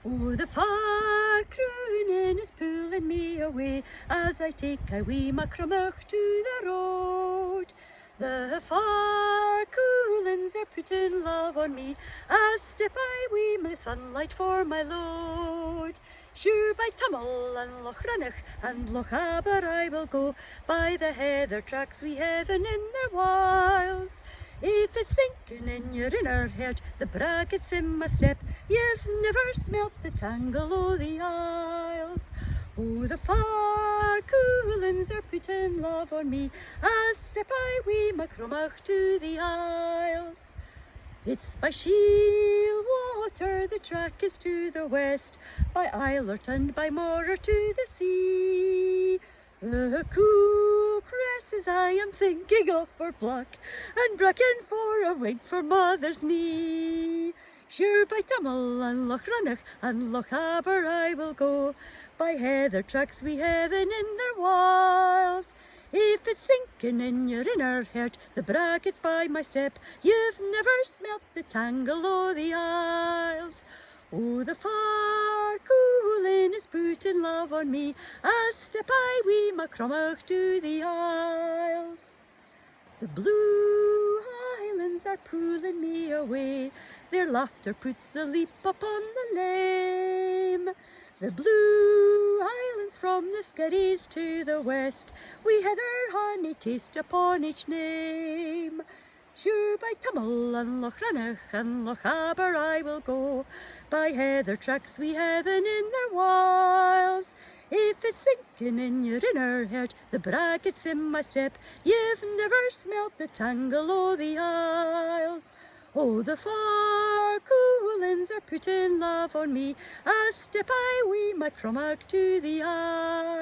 Oh, the far crooning is pulling me away as I take a wee macramach to the road. The far coolins are putting love on me as step I wee my sunlight for my load. Sure by Tummel and Loch Rannoch and Loch Aber I will go, by the heather tracks we heaven in their wilds. If it's thinking in your inner heart, the brackets in my step, you've never smelt the tangle o' the isles. Oh, the far coolins are putting love on me, as step I wee Macromach to the isles. It's by Shiel water, the track is to the west, by Islert and by Morer to the sea. The cool cresses I am thinking of for pluck, and bracken for a wig for mother's knee. Sure by Tummel and Loch Rannoch and Loch Aber I will go, by heather tracks we heaven in their wilds. If it's thinking in your inner heart, the brackets by my step, you've never smelt the tangle o' the isles. Oh, the far coolin is putting love on me, as step I wee Macromach to the isles. The blue highlands are pulling me away, their laughter puts the leap upon the lame. The blue highlands from the Skerries to the west, we had our honey taste upon each name. Sure by Tummel and Loch Rannoch and Loch Aber I will go, by heather tracks we heaven in their wilds. If it's thinking in your inner heart, the brackets in my step, you've never smelt the tangle o' the isles. Oh, the far coolins are putting love on me, as step I wee Macromach to the isles.